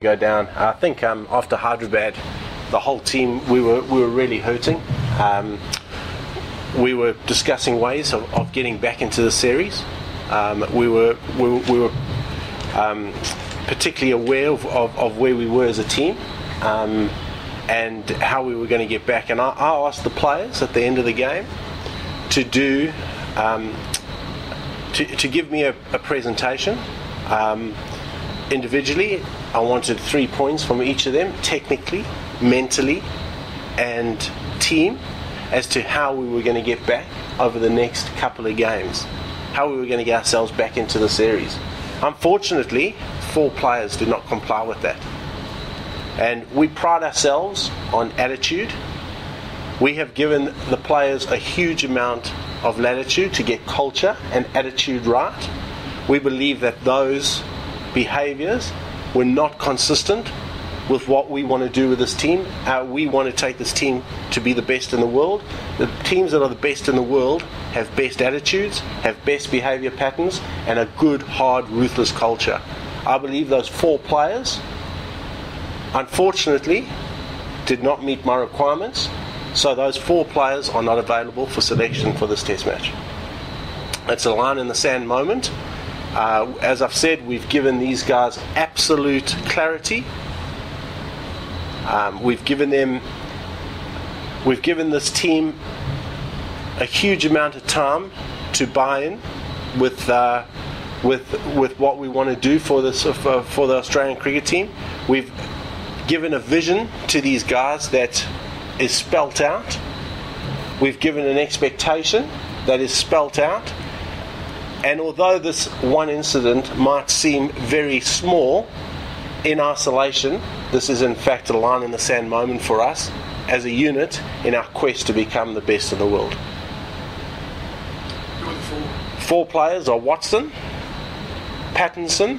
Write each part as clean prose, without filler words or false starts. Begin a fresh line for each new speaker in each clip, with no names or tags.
go down. I think after Hyderabad, the whole team, we were really hurting. We were discussing ways of getting back into the series. We were particularly aware of where we were as a team and how we were going to get back. And I asked the players at the end of the game to do to give me a presentation. Individually, I wanted 3 points from each of them, technically, mentally, and team, as to how we were going to get back over the next couple of games, how we were going to get ourselves back into the series. Unfortunately, 4 players did not comply with that. And we pride ourselves on attitude. We have given the players a huge amount of latitude to get culture and attitude right. We believe that those behaviours were not consistent with what we want to do with this team. We want to take this team to be the best in the world. The teams that are the best in the world have best attitudes, have best behaviour patterns, and a good, hard, ruthless culture. I believe those 4 players, unfortunately, did not meet my requirements, so those 4 players are not available for selection for this test match. It's a line in the sand moment. As I've said, we've given these guys absolute clarity. We've given this team a huge amount of time to buy in with what we want to do for the Australian cricket team. We've given a vision to these guys that is spelt out. We've given an expectation that is spelt out. And although this one incident might seem very small in isolation, this is in fact a line in the sand moment for us as a unit in our quest to become the best in the world.
Who are the 4?
4 players are Watson, Pattinson,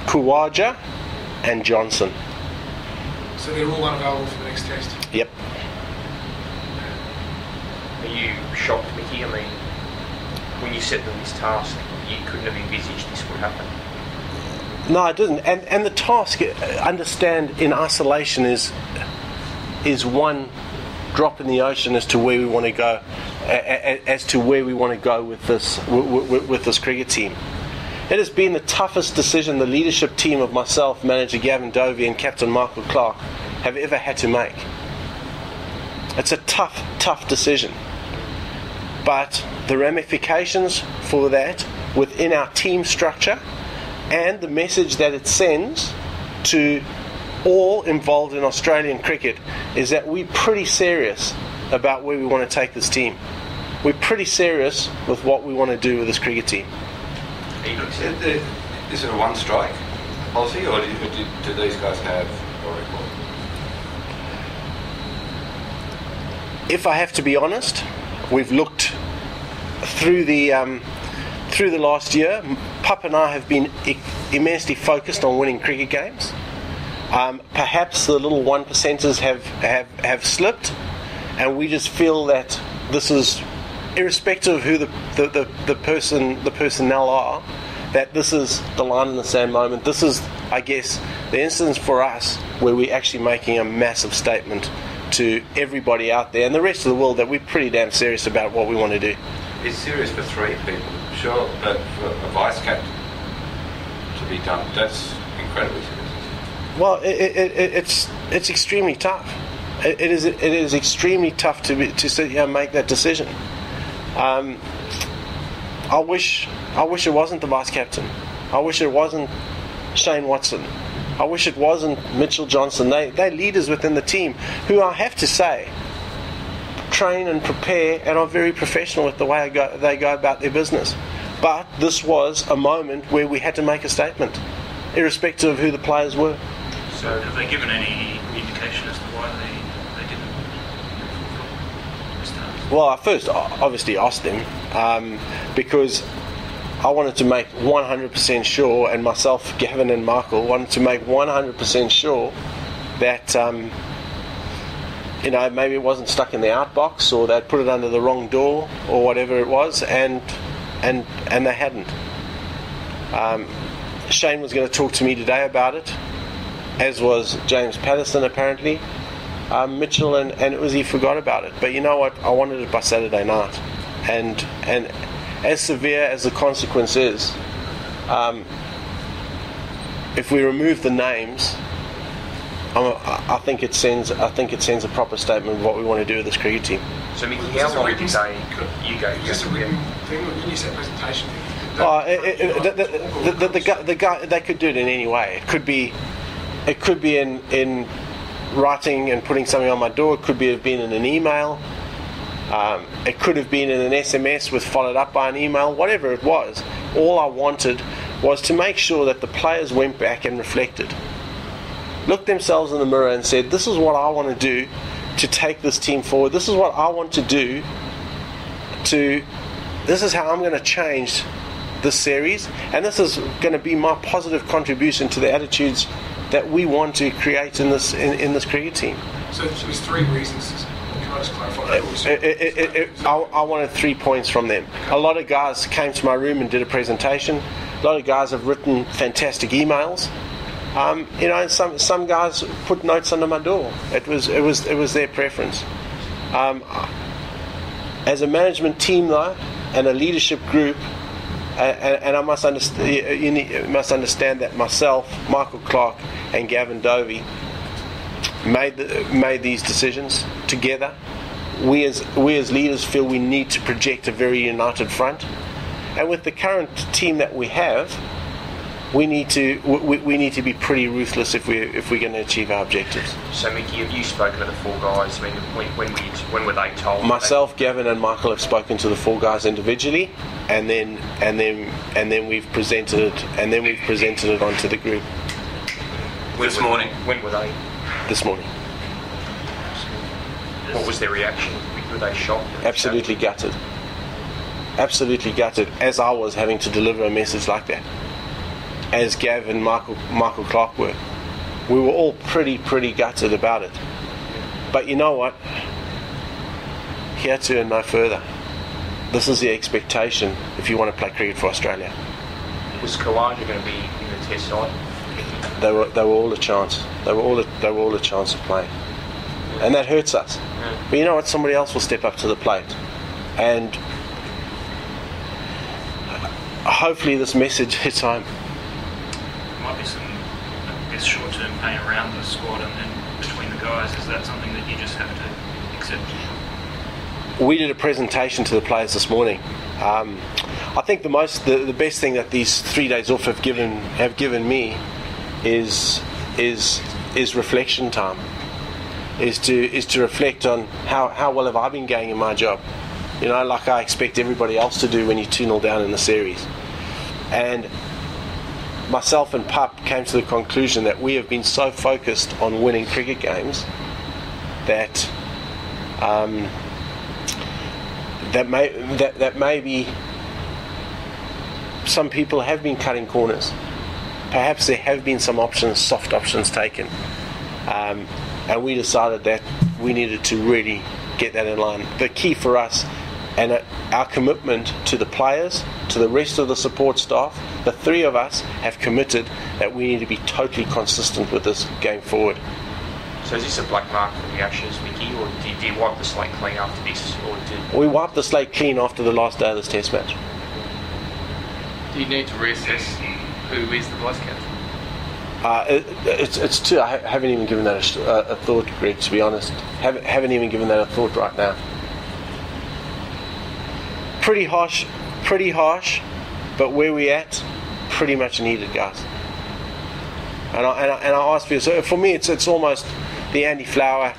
Khawaja, and Johnson.
So they're all unavailable for the next test?
Yep.
Are you shocked, Mickey? I mean, when you set them this task, you couldn't have envisaged this would happen?
No, I didn't. And the task, understand, in isolation is one drop in the ocean as to where we want to go, with this cricket team. It has been the toughest decision the leadership team of myself, manager Gavin Dovey, and captain Michael Clark have ever had to make. It's a tough decision. But the ramifications for that within our team structure and the message that it sends to all involved in Australian cricket is that we're pretty serious about where we want to take this team. We're pretty serious with what we want to do with this cricket team.
Is it a one strike policy, or do these guys have a record?
If I have to be honest, we've looked through the last year. Pup and I have been immensely focused on winning cricket games. Perhaps the little 1%ers have slipped, and we just feel that this is, irrespective of who the personnel are, that this is the line in the sand moment. This is, I guess, the instance for us where we're actually making a massive statement to everybody out there and the rest of the world that we're pretty damn serious about what we want to do.
It's serious for 3 people, sure, but for a vice captain to be done, that's incredibly serious.
Well, it's extremely tough. It is extremely tough to sit here and make that decision. I wish it wasn't the vice captain. I wish it wasn't Shane Watson. I wish it wasn't Mitchell Johnson. They're leaders within the team who, I have to say, train and prepare and are very professional with the way they go about their business. But this was a moment where we had to make a statement, irrespective of who the players were.
So have they given any indication as to why they didn't?
Well, I first obviously asked them because I wanted to make 100% sure, and myself, Gavin and Michael wanted to make 100% sure that maybe it wasn't stuck in the outbox, or they'd put it under the wrong door, or whatever it was, and they hadn't. Shane was going to talk to me today about it. as was James Pattinson apparently. Mitchell and Uzi forgot about it. But you know what? I wanted it by Saturday night. And as severe as the consequence is, if we remove the names, I think it sends a proper statement of what we want to do with this cricket team.
So Mickey, how long did they... You go.
Just a written thing, when you said presentation thing.
The guy, they could do it in any way. It could be in writing and putting something on my door. It could have been in an email. It could have been in an SMS with followed up by an email. Whatever it was, all I wanted was to make sure that the players went back and reflected, looked themselves in the mirror and said, this is what I want to do to take this team forward. This is what I want to do this is how I'm going to change this series, and this is going to be my positive contribution to the attitudes that we want to create in this cricket team.
So there's 3 reasons. Can I just clarify?
I wanted 3 points from them. A lot of guys came to my room and did a presentation. A lot of guys have written fantastic emails. And some guys put notes under my door. It was their preference. As a management team, though, and a leadership group, and I must understand that myself, Michael Clark, and Gavin Dovey made these decisions together. We as leaders feel we need to project a very united front, and with the current team that we have, we need to be pretty ruthless if we're going to achieve our objectives.
So Mickey, have you spoken to the 4 guys? I mean, when were they told?
Myself, Gavin, and Michael have spoken to the 4 guys individually, and then we've presented it, onto the group.
This morning.
When were they?
This morning.
What was their reaction? Were they shocked?
Absolutely gutted. Absolutely gutted, as I was having to deliver a message like that. As Gav and Michael Clark were. We were all pretty gutted about it. But you know what? Here to and no further. This is the expectation if you want to play cricket for Australia.
Was Khawaja going to be in the test side?
They were all a chance. They were all a chance of playing. And that hurts us.
Yeah.
But you know what? Somebody else will step up to the plate. And hopefully this message hits home.
Might be some, I guess, short-term pain around the squad and then between the guys. Is that something that you just have to accept?
We did a presentation to the players this morning. I think the best thing that these 3 days off have given me is reflection time. Is to reflect on how well have I been going in my job. You know, like I expect everybody else to do when you 2-0 down in the series. And myself and Pup came to the conclusion that we have been so focused on winning cricket games that maybe some people have been cutting corners. Perhaps there have been some soft options taken, and we decided that we needed to really get that in line. The key for us, and our commitment to the players, to the rest of the support staff, the 3 of us have committed that we need to be totally consistent with this going forward.
So is this a black mark from the Ashes, Mickey, or did you wipe the slate clean after this?
We wiped the slate clean after the last day of this test match.
Do you need to reassess who is the vice captain?
It's too. I haven't even given that a thought, Greg, to be honest. Haven't even given that a thought right now. Pretty harsh, but where we at, pretty much needed, guys. And I asked for you. So for me, it's almost the Andy Flower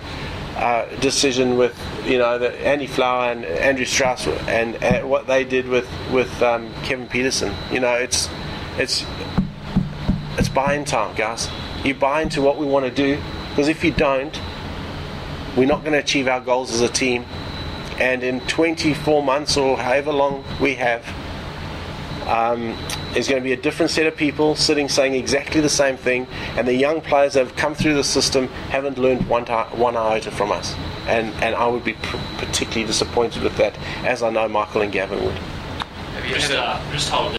decision with, you know, the Andy Flower and Andrew Strauss and what they did with Kevin Peterson. You know, it's buy-in time, guys. You buy into what we want to do, because if you don't, we're not going to achieve our goals as a team. And in 24 months or however long we have, there's going to be a different set of people sitting saying exactly the same thing, and the young players that have come through the system haven't learned one iota from us. And I would be particularly disappointed with that, as I know Michael and Gavin would.
Just hold